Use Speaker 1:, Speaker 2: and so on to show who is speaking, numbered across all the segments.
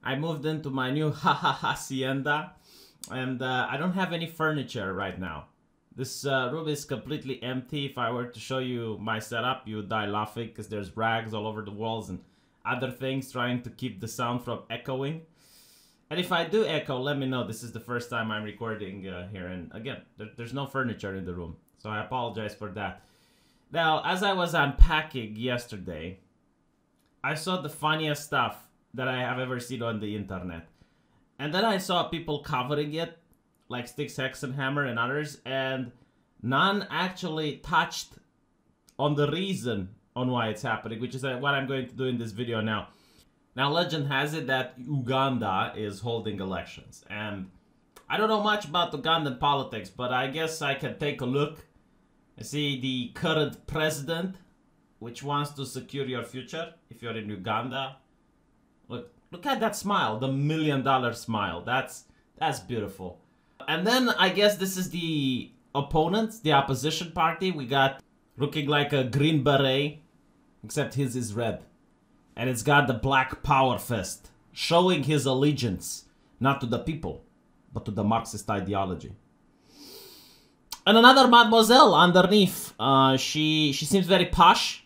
Speaker 1: I moved into my new hacienda, and I don't have any furniture right now. This room is completely empty. If I were to show you my setup, you would die laughing because there's rags all over the walls and other things trying to keep the sound from echoing. And if I do echo, let me know. This is the first time I'm recording here. And again, there's no furniture in the room, so I apologize for that. Now, as I was unpacking yesterday, I saw the funniest stuff that I have ever seen on the internet. And then I saw people covering it, like Styx Hexenhammer and others, and none actually touched on the reason on why it's happening, which is what I'm going to do in this video now. Now, legend has it that Uganda is holding elections, and I don't know much about Ugandan politics, but I guess I can take a look and see the current president, which wants to secure your future if you're in Uganda. Look at that smile, the $1 million smile. That's beautiful. And then I guess this is the opponent, the opposition party. We got looking like a green beret, except his is red. And it's got the black power fist, showing his allegiance, not to the people, but to the Marxist ideology. And another mademoiselle underneath. She seems very posh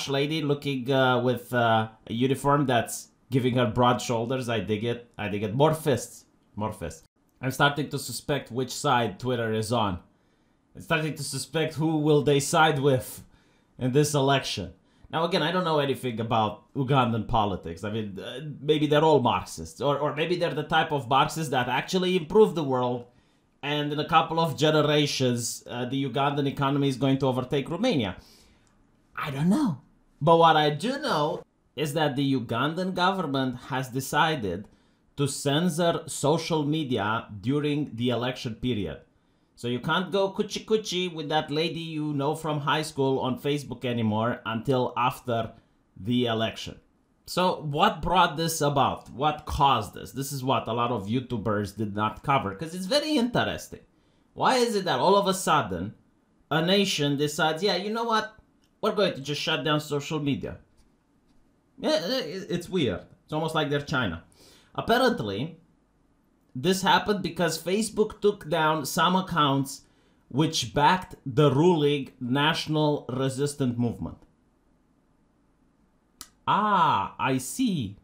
Speaker 1: lady, looking with a uniform that's giving her broad shoulders. I dig it. I dig it. More fists. More fists. I'm starting to suspect which side Twitter is on. I'm starting to suspect who will they side with in this election. Now, again, I don't know anything about Ugandan politics. I mean, maybe they're all Marxists. Or maybe they're the type of Marxists that actually improve the world. And in a couple of generations, the Ugandan economy is going to overtake Romania. I don't know. But what I do know is that the Ugandan government has decided to censor social media during the election period. So you can't go coochie-coochie with that lady you know from high school on Facebook anymore until after the election. So what brought this about? What caused this? This is what a lot of YouTubers did not cover, because it's very interesting. Why is it that all of a sudden a nation decides, yeah, you know what? We're going to just shut down social media. Yeah, it's weird. It's almost like they're China. Apparently, this happened because Facebook took down some accounts which backed the ruling National Resistance Movement. Ah, I see.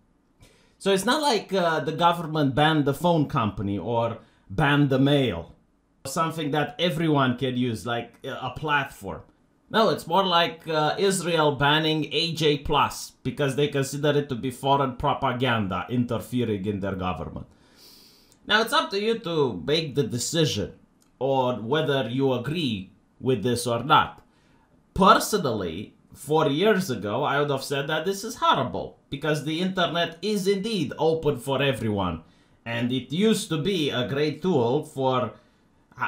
Speaker 1: So it's not like the government banned the phone company or banned the mail. Something that everyone can use, like a platform. No, it's more like Israel banning AJ Plus because they consider it to be foreign propaganda interfering in their government. Now, it's up to you to make the decision on whether you agree with this or not. Personally, 4 years ago, I would have said that this is horrible because the internet is indeed open for everyone. And it used to be a great tool for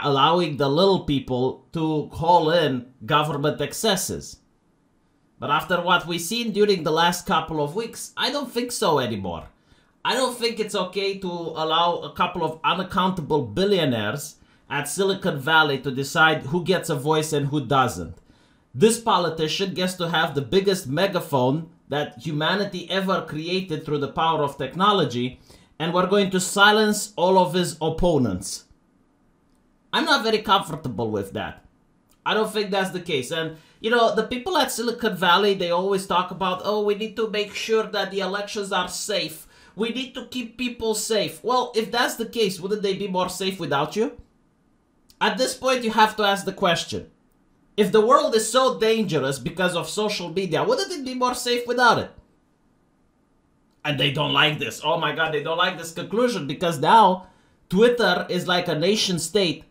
Speaker 1: allowing the little people to call in government excesses. But after what we've seen during the last couple of weeks, I don't think so anymore. I don't think it's okay to allow a couple of unaccountable billionaires at Silicon Valley to decide who gets a voice and who doesn't. This politician gets to have the biggest megaphone that humanity ever created through the power of technology, and we're going to silence all of his opponents. I'm not very comfortable with that. I don't think that's the case. And, you know, the people at Silicon Valley, they always talk about, oh, we need to make sure that the elections are safe. We need to keep people safe. Well, if that's the case, wouldn't they be more safe without you? At this point, you have to ask the question. If the world is so dangerous because of social media, wouldn't it be more safe without it? And they don't like this. Oh my God, they don't like this conclusion because now Twitter is like a nation state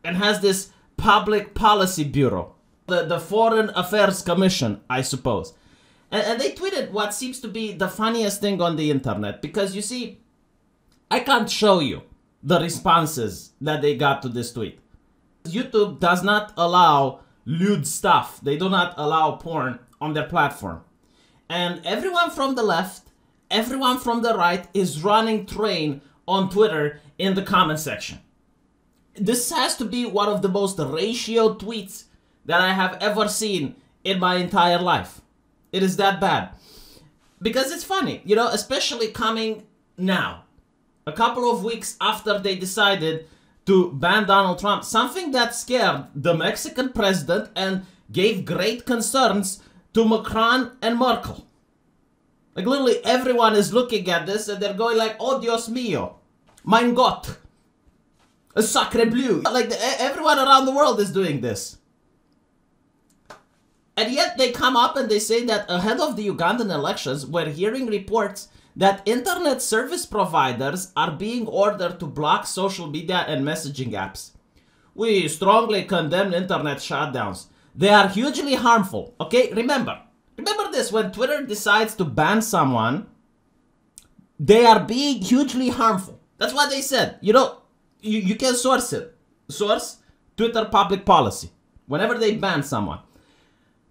Speaker 1: and has this public policy bureau, the Foreign Affairs Commission, I suppose. And they tweeted what seems to be the funniest thing on the internet, because you see, I can't show you the responses that they got to this tweet. YouTube does not allow lewd stuff. They do not allow porn on their platform. And everyone from the left, everyone from the right is running train on Twitter in the comment section. This has to be one of the most ratioed tweets that I have ever seen in my entire life. It is that bad. Because it's funny, you know, especially coming Now, a couple of weeks after they decided to ban Donald Trump, something that scared the Mexican president and gave great concerns to Macron and Merkel. Like literally everyone is looking at this and they're going like, oh Dios mío, mein Gott, sacre bleu. Like everyone around the world is doing this. And yet they come up and they say that ahead of the Ugandan elections, we're hearing reports that internet service providers are being ordered to block social media and messaging apps. We strongly condemn internet shutdowns. They are hugely harmful. Okay, remember this, when Twitter decides to ban someone, they are being hugely harmful. That's what they said. You know, you can source it. Source, Twitter public policy. Whenever they ban someone.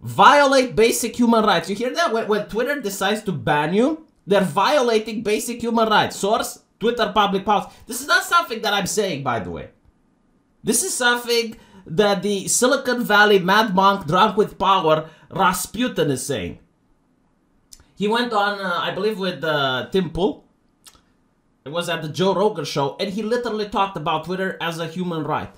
Speaker 1: Violate basic human rights. You hear that? When Twitter decides to ban you, they're violating basic human rights. Source, Twitter public policy. This is not something that I'm saying, by the way. This is something that the Silicon Valley mad monk drunk with power, Rasputin, is saying. He went on, I believe, with Tim Pool. It was at the Joe Rogan show, and he literally talked about Twitter as a human right.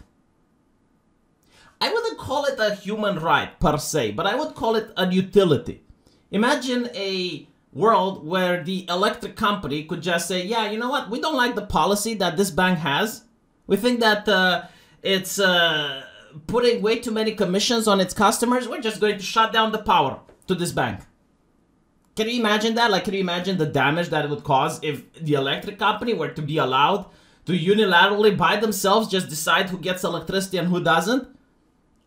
Speaker 1: I wouldn't call it a human right per se, but I would call it a utility. Imagine a world where the electric company could just say, yeah, you know what, we don't like the policy that this bank has. We think that it's putting way too many commissions on its customers. We're just going to shut down the power to this bank. Can you imagine that? Like, can you imagine the damage that it would cause if the electric company were to be allowed to unilaterally by themselves just decide who gets electricity and who doesn't?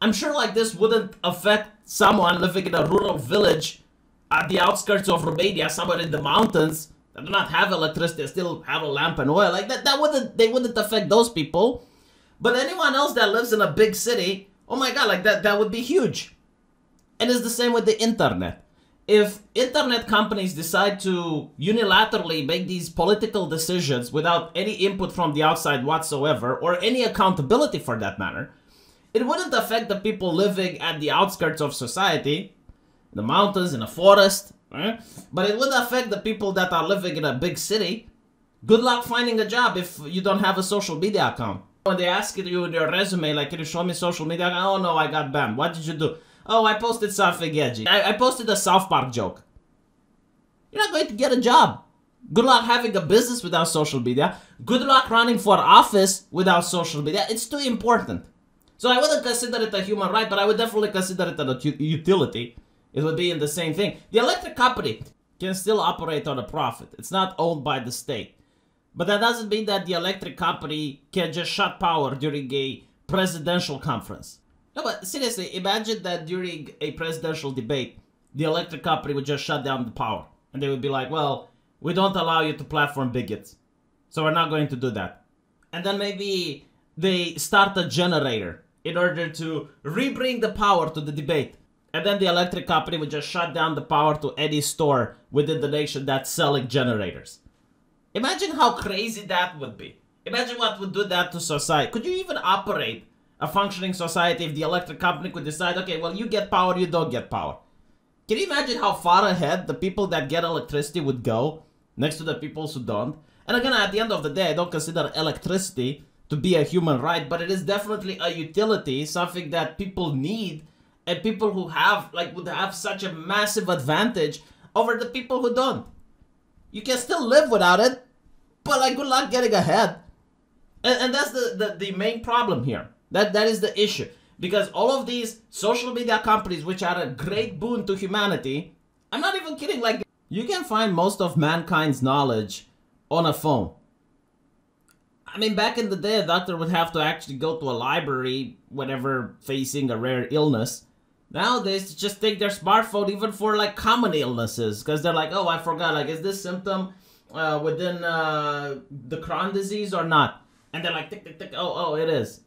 Speaker 1: I'm sure like this wouldn't affect someone living in a rural village at the outskirts of Romania, somewhere in the mountains, that do not have electricity, still have a lamp and oil. Like they wouldn't affect those people. But anyone else that lives in a big city, oh my god, like that would be huge. And it's the same with the internet. If internet companies decide to unilaterally make these political decisions without any input from the outside whatsoever, or any accountability for that matter, it wouldn't affect the people living at the outskirts of society, in the mountains, in a forest, right? But it would affect the people that are living in a big city. Good luck finding a job if you don't have a social media account. When they ask you in your resume, like, can you show me social media? Oh no, I got banned. What did you do? Oh, I posted something edgy. I posted a South Park joke. You're not going to get a job. Good luck having a business without social media. Good luck running for office without social media. It's too important. So I wouldn't consider it a human right, but I would definitely consider it a utility. It would be in the same thing. The electric company can still operate on a profit. It's not owned by the state. But that doesn't mean that the electric company can just shut power during a presidential conference. No, but seriously, imagine that during a presidential debate, the electric company would just shut down the power. And they would be like, well, we don't allow you to platform bigots, so we're not going to do that. And then maybe they start a generator in order to rebring the power to the debate. And then the electric company would just shut down the power to any store within the nation that's selling generators. Imagine how crazy that would be. Imagine what would do that to society. Could you even operate a functioning society if the electric company could decide, okay, well, you get power, you don't get power? Can you imagine how far ahead the people that get electricity would go next to the people who don't? And again, at the end of the day, I don't consider electricity to be a human right, but it is definitely a utility, something that people need, and people who have, like, would have such a massive advantage over the people who don't. You can still live without it, but like, good luck getting ahead. And that's the main problem here. That is the issue. Because all of these social media companies, which are a great boon to humanity, I'm not even kidding, like, you can find most of mankind's knowledge on a phone. I mean, back in the day, a doctor would have to actually go to a library whenever facing a rare illness. Nowadays, just take their smartphone even for like common illnesses, because they're like, oh, I forgot, like, is this symptom within the Crohn disease or not? And they're like, tick, tick, tick, oh, it is.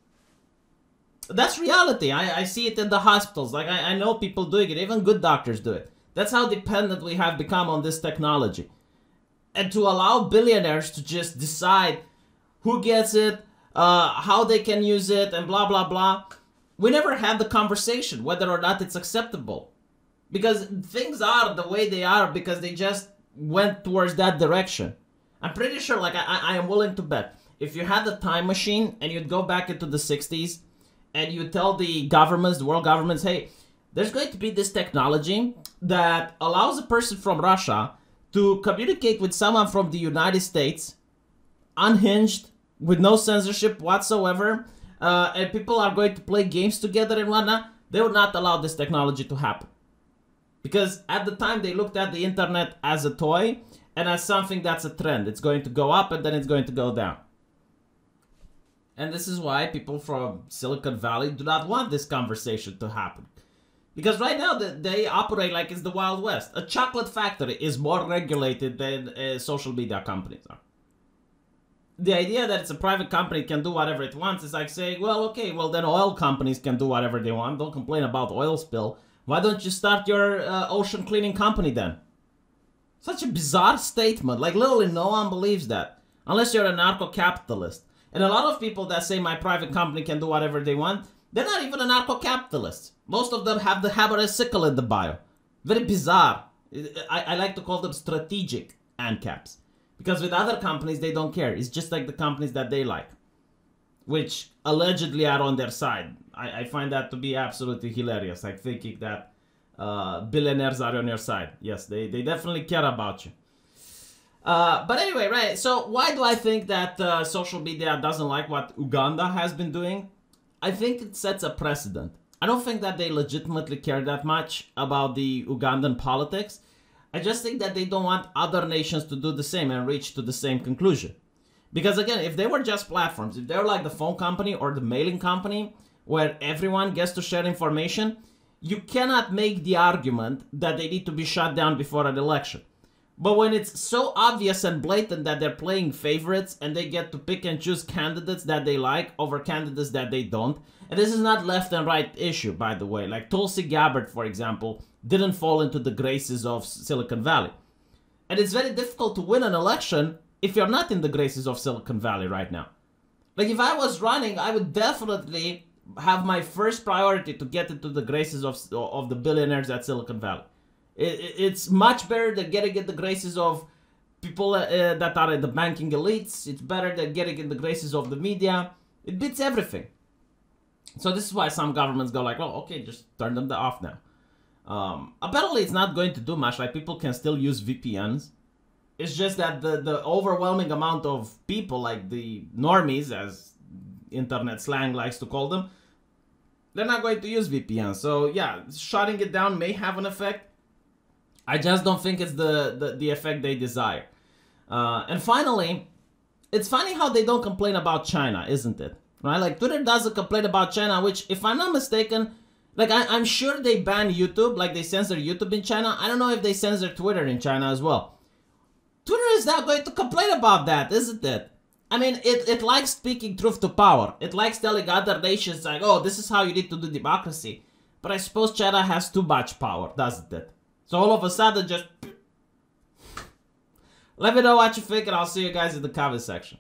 Speaker 1: That's reality. I see it in the hospitals. Like, I know people doing it. Even good doctors do it. That's how dependent we have become on this technology. And to allow billionaires to just decide who gets it, how they can use it, and blah, blah, blah. We never had the conversation whether or not it's acceptable. Because things are the way they are because they just went towards that direction. I'm pretty sure, like, I am willing to bet, if you had a time machine and you'd go back into the 60s and you tell the governments, the world governments, hey, there's going to be this technology that allows a person from Russia to communicate with someone from the United States, unhinged, with no censorship whatsoever, and people are going to play games together and whatnot, they would not allow this technology to happen. Because at the time, they looked at the internet as a toy and as something that's a trend. It's going to go up and then it's going to go down. And this is why people from Silicon Valley do not want this conversation to happen. Because right now, they operate like it's the Wild West. A chocolate factory is more regulated than social media companies are. The idea that it's a private company can do whatever it wants is like saying, well, okay, well then oil companies can do whatever they want. Don't complain about oil spill. Why don't you start your ocean cleaning company then? Such a bizarre statement. Like literally no one believes that. Unless you're a narco-capitalist. And a lot of people that say my private company can do whatever they want, they're not even anarcho-capitalists. Most of them have the hammer and sickle in the bio. Very bizarre. I like to call them strategic ANCAPs. Because with other companies, they don't care. It's just like the companies that they like. Which allegedly are on their side. I find that to be absolutely hilarious. Like thinking that billionaires are on your side. Yes, they definitely care about you. But anyway, right. So why do I think that social media doesn't like what Uganda has been doing? I think it sets a precedent. I don't think that they legitimately care that much about the Ugandan politics. I just think that they don't want other nations to do the same and reach to the same conclusion. Because again, if they were just platforms, if they were like the phone company or the mailing company, where everyone gets to share information, you cannot make the argument that they need to be shut down before an election. But when it's so obvious and blatant that they're playing favorites and they get to pick and choose candidates that they like over candidates that they don't, and this is not left and right issue, by the way. Like Tulsi Gabbard, for example, didn't fall into the graces of Silicon Valley. And it's very difficult to win an election if you're not in the graces of Silicon Valley right now. Like if I was running, I would definitely have my first priority to get into the graces of the billionaires at Silicon Valley. It's much better than getting in the graces of people that are in the banking elites. It's better than getting in the graces of the media. It beats everything. So this is why some governments go like, oh, okay, just turn them off now. Apparently it's not going to do much. Like people can still use VPNs. It's just that the overwhelming amount of people, like the normies, as internet slang likes to call them, they're not going to use VPNs. So yeah, shutting it down may have an effect. I just don't think it's the effect they desire. And finally, it's funny how they don't complain about China, isn't it? Right? Like Twitter doesn't complain about China, which, if I'm not mistaken, like I'm sure they ban YouTube, like they censor YouTube in China. I don't know if they censor Twitter in China as well. Twitter is not going to complain about that, isn't it? I mean, it likes speaking truth to power. It likes telling other nations like, oh, this is how you need to do democracy. But I suppose China has too much power, doesn't it? So all of a sudden, just let me know what you think, and I'll see you guys in the comment section.